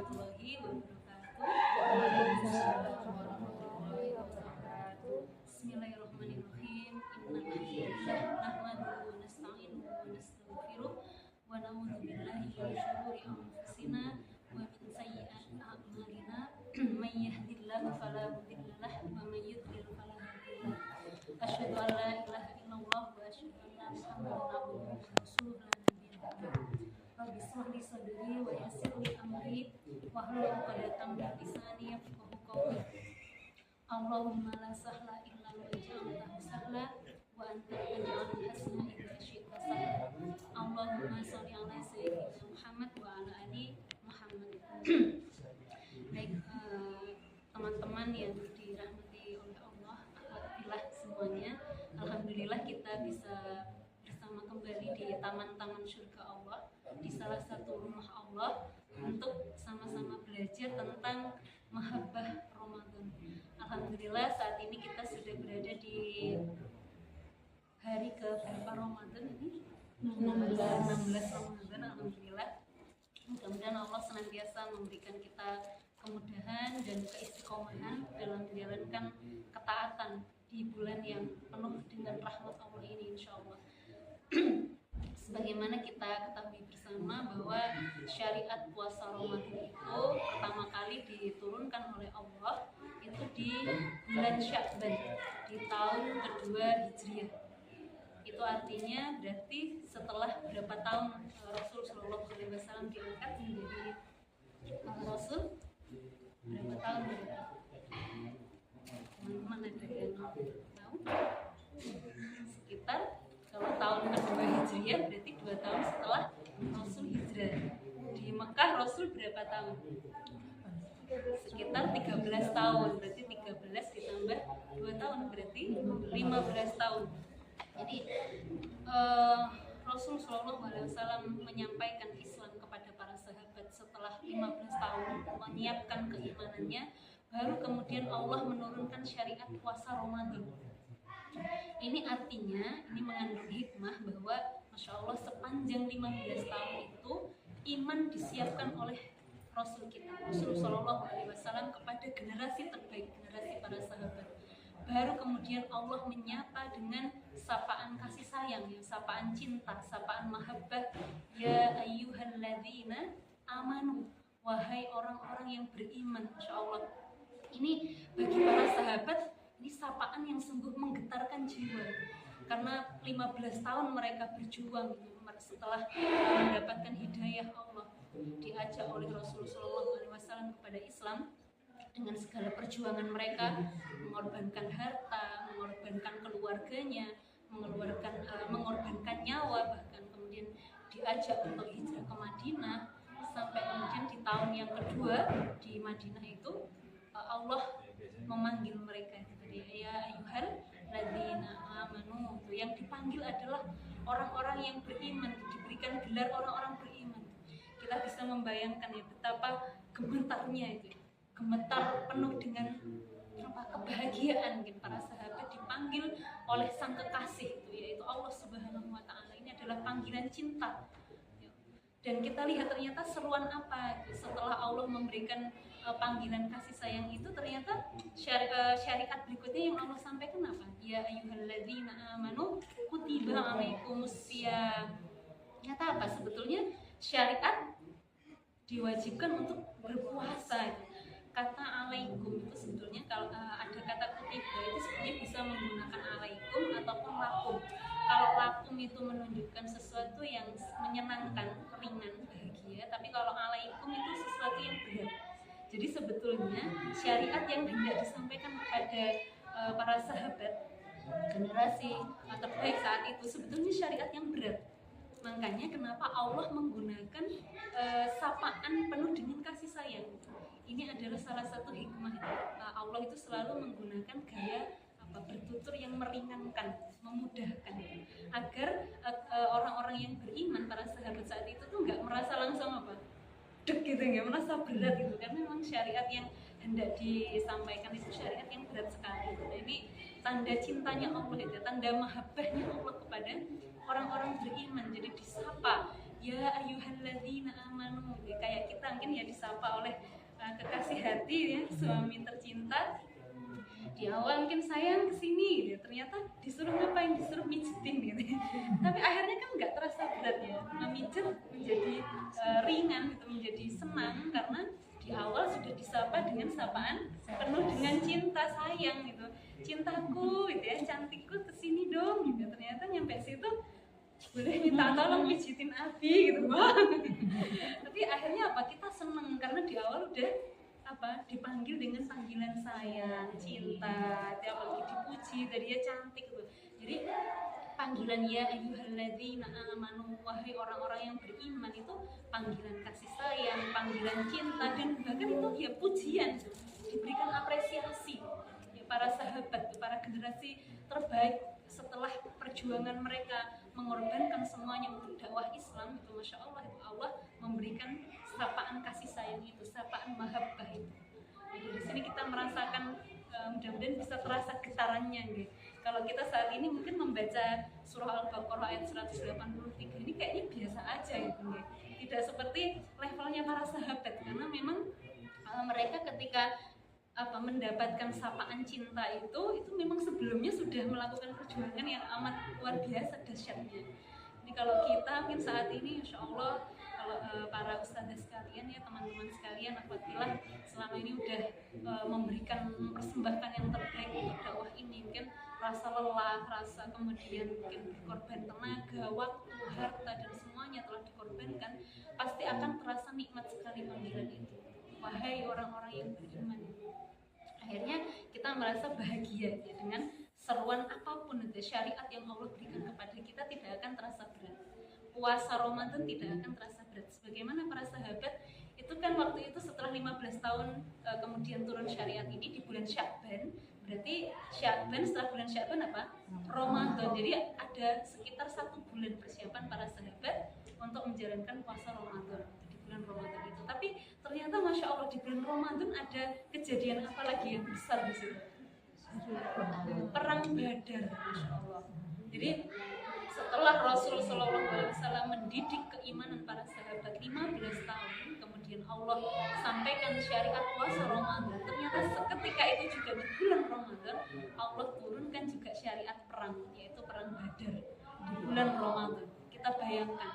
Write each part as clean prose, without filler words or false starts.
warahmatullahi wabarakatuh. Bismillahirrahmanirrahim. Innalhamdulillah nahmaduhu wa nasta'inuhu wa nastaghfiruh wa na'udzu billahi min syururi anfusina wa min sayyi'ati a'malina. May yahdihillahu fala mudilla lahu wa may yudlil fala hadiya lahu. Asyhadu an la ilaha illallah wa asyhadu anna Muhammadan abduhu wa rasuluhu la nabiyya ba'dahu. Rabbi shrah li sadri wa yassir li amri wahlul 'uqdatam min lisani yafqahu qawli. Allahumma la sahla illa ma ja'altahu sahla wa anta taj'alul hasana idza syi'ta sahla. Allahumma shalli ala sayyidina Muhammad wa ala ali Muhammad. Baik, teman-teman yang dirahmati oleh Allah, alhamdulillah semuanya. Alhamdulillah kita bisa bersama kembali di taman-taman surga Allah, di salah satu rumah Allah, untuk sama-sama belajar tentang mahabbah Ramadan. Alhamdulillah saat ini kita sudah berada di hari ke berapa Ramadan ini? 16 Ramadan. Alhamdulillah. Mudah-mudahan Allah senantiasa memberikan kita kemudahan dan keistiqomahan dalam menjalankan ketaatan di bulan yang penuh dengan rahmat Allah ini, insya Allah. Sebagaimana kita ketahui bersama bahwa syariat puasa Ramadan itu pertama kali diturunkan oleh Allah itu di bulan Sya'ban, di tahun kedua Hijriah. Itu artinya berarti setelah berapa tahun Rasul Shallallahu Alaihi Wasallam diangkat menjadi Rasul, berapa tahun? Teman-teman ada yang tahu? Sekitar, kalau tahun kedua Hijriah berarti 2 tahun setelah Rasul hijrah. Di Mekah Rasul berapa tahun? Sekitar 13 tahun. Berarti 13 ditambah 2 tahun berarti 15 tahun. Jadi Rasul Shallallahu Alaihi Wasallam menyampaikan Islam kepada para sahabat setelah 15 tahun menyiapkan keimanannya, baru kemudian Allah menurunkan syariat puasa Ramadan. Ini artinya, ini mengandung hikmah bahwa Masya Allah sepanjang 15 tahun itu iman disiapkan oleh Rasul kita, Rasul Shallallahu Alaihi Wasallam, kepada generasi terbaik, generasi para sahabat. Baru kemudian Allah menyapa dengan sapaan kasih sayang, ya, sapaan cinta, sapaan mahabbah. Ya ayyuhalladzina amanu, wahai orang-orang yang beriman. Masya Allah, ini bagi para sahabat ini sapaan yang sungguh menggetarkan jiwa, karena 15 tahun mereka berjuang setelah mendapatkan hidayah Allah, diajak oleh Rasulullah SAW kepada Islam dengan segala perjuangan mereka, mengorbankan harta, mengorbankan keluarganya, mengorbankan nyawa, bahkan kemudian diajak untuk hijrah ke Madinah, sampai kemudian di tahun yang kedua di Madinah itu Allah memanggil mereka. Ya ayyuhal ladzina amanu, yang dipanggil adalah orang-orang yang beriman, diberikan gelar orang-orang beriman. Kita bisa membayangkan ya betapa gemetarnya itu, gemetar penuh dengan kebahagiaan gitu. Para sahabat dipanggil oleh sang kekasih itu, yaitu Allah Subhanahu wa Ta'ala. Ini adalah panggilan cinta. Dan kita lihat ternyata seruan apa setelah Allah memberikan panggilan kasih sayang itu, ternyata syariat berikutnya yang Allah sampaikan apa? Ya ayyuhalladzina amanu kutiba alaikumussyam. Ternyata apa? Sebetulnya syariat diwajibkan untuk berpuasa. Kata alaikum itu sebetulnya kalau ada kata kutiba itu sebenarnya bisa menggunakan alaikum ataupun lakum. Kalau lakum itu menunjukkan sesuatu yang menyenangkan, ringan, bahagia, tapi kalau alaikum itu sesuatu yang berat. Jadi sebetulnya syariat yang hendak disampaikan kepada para sahabat generasi terbaik saat itu sebetulnya syariat yang berat. Makanya kenapa Allah menggunakan sapaan penuh dengan kasih sayang. Ini adalah salah satu hikmah. Allah itu selalu menggunakan gaya bertutur yang meringankan, memudahkan, agar orang-orang yang beriman, para sahabat saat itu tuh nggak merasa langsung dek gitu, nggak merasa berat gitu, karena memang syariat yang hendak disampaikan itu syariat yang berat sekali. Nah, ini tanda cintanya Allah itu, tanda mahabbahnya Allah kepada orang-orang beriman. Jadi disapa ya ayyuhalladzina amanu, kayak kita mungkin ya disapa oleh kekasih hati ya, suami tercinta. Di awal mungkin sayang kesini gitu, ternyata disuruh ngapain, disuruh mijitin gitu. Tapi akhirnya kan nggak terasa berat ya, memijit menjadi ringan gitu, menjadi senang karena di awal sudah disapa dengan sapaan penuh dengan cinta sayang gitu, cintaku gitu ya, cantikku kesini dong gitu. Ternyata nyampe situ boleh minta tolong pijitin Abi gitu. Tapi akhirnya apa, kita seneng karena di awal udah dipanggil dengan panggilan sayang, cinta, tiap lagi dipuji, tadi dia cantik gitu. Jadi panggilan ya ayyuhalladzina amanu, wahai orang-orang yang beriman, itu panggilan kasih sayang, panggilan cinta, dan bahkan itu ya pujian, diberikan apresiasi ya para sahabat, para generasi terbaik setelah perjuangan mereka mengorbankan semuanya untuk dakwah Islam itu. Masya Allah, itu Allah memberikan sapaan kasih sayang itu, sapaan mahabbah itu. Jadi di sini kita merasakan, mudah-mudahan bisa terasa getarannya gitu. Kalau kita saat ini mungkin membaca surah Al-Baqarah ayat 183 ini kayaknya biasa aja gitu ya. Tidak seperti levelnya para sahabat, karena memang mereka ketika mendapatkan sapaan cinta itu memang sebelumnya sudah melakukan perjuangan yang amat luar biasa dahsyatnya. Jadi kalau kita mungkin saat ini insya Allah, kalau para ustadzah sekalian ya, teman-teman sekalian, apabila selama ini udah memberikan persembahkan yang terbaik untuk dakwah ini, mungkin rasa lelah, rasa kemudian mungkin berkorban tenaga, waktu, harta, dan semuanya telah dikorbankan, pasti akan terasa nikmat sekali panggilan itu. Wahai orang-orang yang beriman. Akhirnya kita merasa bahagia ya, dengan seruan apapun itu, syariat yang Allah berikan kepada kita tidak akan terasa berat. Puasa Ramadan tidak akan terasa berat. Sebagaimana para sahabat itu kan waktu itu setelah 15 tahun kemudian turun syariat ini di bulan Sya'ban. Berarti Sya'ban, setelah bulan Sya'ban apa? Ramadan. Jadi ada sekitar 1 bulan persiapan para sahabat untuk menjalankan puasa Ramadan di bulan Ramadan itu. Tapi ternyata Masya Allah di bulan Ramadan ada kejadian apa lagi yang besar di situ? Perang Badar, Masya Allah. Jadi setelah Rasul SAW mendidik keimanan para sahabat 15 tahun, kemudian Allah sampaikan syariat puasa Ramadan. Ternyata seketika itu juga di bulan Ramadan Allah turunkan juga syariat perang, yaitu perang Badar di bulan Ramadan. Kita bayangkan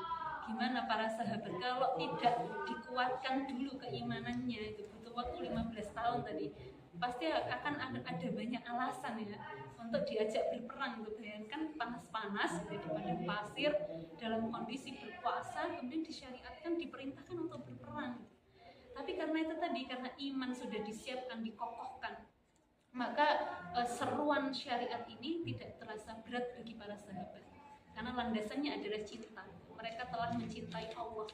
gimana para sahabat kalau tidak dikuatkan dulu keimanannya, itu butuh waktu 15 tahun tadi. Pasti akan ada banyak alasan ya untuk diajak berperang gitu. Bayangkan panas-panas di padang pasir dalam kondisi berpuasa, kemudian disyariatkan, diperintahkan untuk berperang. Tapi karena itu tadi, karena iman sudah disiapkan, dikokohkan, maka seruan syariat ini tidak terasa berat bagi para sahabat, karena landasannya adalah cinta. Mereka telah mencintai Allah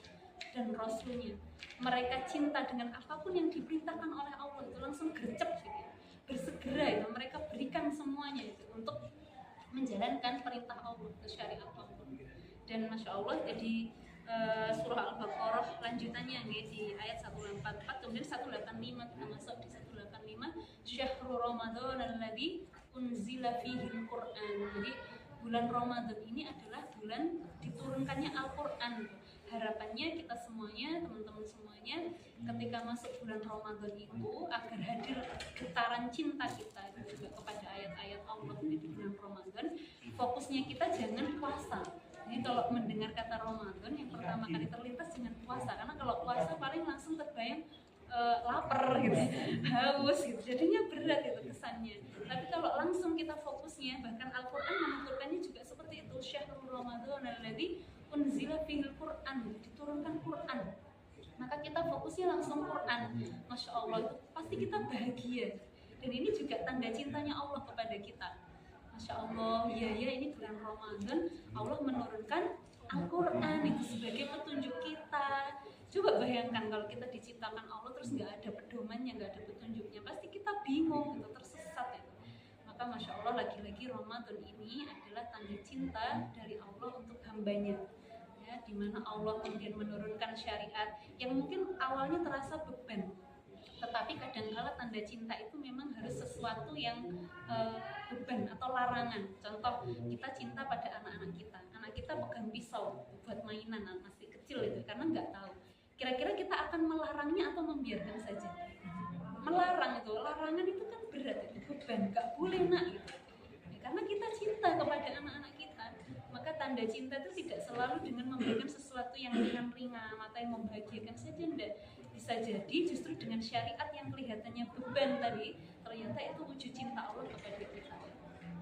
dan Rasulnya. Mereka cinta dengan apapun yang diperintahkan oleh Allah itu langsung gercep gitu, bersegera itu mereka berikan semuanya itu untuk menjalankan perintah Allah, syariat Allah. Dan Masya Allah, jadi surah Al-Baqarah lanjutannya di ayat 144, kemudian 185 kita masuk di 185, Syahrul Ramadan alladzi unzila fihil Qur'an. Jadi bulan Ramadan ini adalah bulan diturunkannya Al-Qur'an. Harapannya kita semuanya, teman-teman semuanya, ketika masuk bulan Ramadan itu agar hadir getaran cinta kita juga kepada ayat-ayat Allah di bulan Ramadan. Fokusnya kita jangan puasa. Jadi kalau mendengar kata Ramadan, yang pertama kali terlintas jangan puasa, karena kalau puasa paling langsung terbayang lapar gitu, haus gitu, jadinya berat itu kesannya. Tapi kalau langsung kita fokusnya, bahkan Al-Quran menuturkannya juga seperti itu, Syahrul Ramadan alladzi unzila fihil Qur'an, diturunkan Quran, maka kita fokusnya langsung Quran. Masya Allah, itu pasti kita bahagia. Dan ini juga tanda cintanya Allah kepada kita. Masya Allah, ya ini bulan Ramadan Allah menurunkan Al-Quran itu sebagai petunjuk kita. Coba bayangkan kalau kita diciptakan Allah terus nggak ada pedomannya, nggak ada petunjuknya, pasti kita bingung gitu, tersesat ya. Maka Masya Allah, lagi-lagi Ramadan ini adalah tanda cinta dari Allah untuk hambanya, ya, dimana Allah kemudian menurunkan syariat yang mungkin awalnya terasa beban, tetapi kadang-kala tanda cinta itu memang harus sesuatu yang beban atau larangan. Contoh, kita cinta pada anak-anak kita pegang pisau buat mainan, masih kecil itu, karena nggak tahu kira-kira kita akan melarangnya atau membiarkan saja? Melarang itu, larangan itu kan berat, itu beban, gak boleh nak gitu. Ya, karena kita cinta kepada anak-anak kita, maka tanda cinta itu tidak selalu dengan memberikan sesuatu yang ringan-ringan atau yang membahagiakan saja, enggak. Bisa jadi justru dengan syariat yang kelihatannya beban tadi, ternyata itu wujud cinta Allah kepada kita.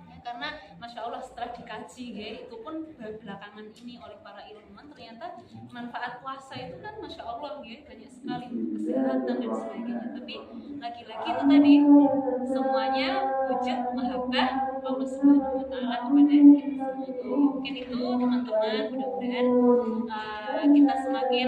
Ya, karena Masya Allah setelah dikaji ya, itu pun belakangan ini oleh para ilmuwan, ternyata manfaat puasa itu kan Masya Allah ya, banyak sekali untuk kesehatan dan sebagainya. Tapi lagi-lagi itu tadi semuanya wujud mahabbah Allah Subhanahu wa Ta'ala kepada kita semua. Mungkin itu teman-teman, mudah-mudahan kita semakin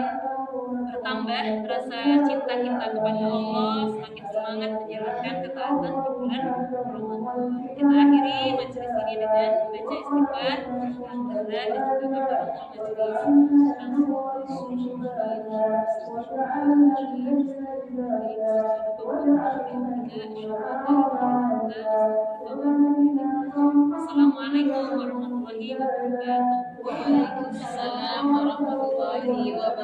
bertambah rasa cinta kita kepada Allah, semakin semangat menjalankan ketaatan di bulan Ramadan. Kita akhiri majelis ini dengan membaca istighfar, alhamdulillah, dan juga kafaratul Assalamualaikum warahmatullahi wabarakatuh. Waalaikumsalam warahmatullahi wabarakatuh.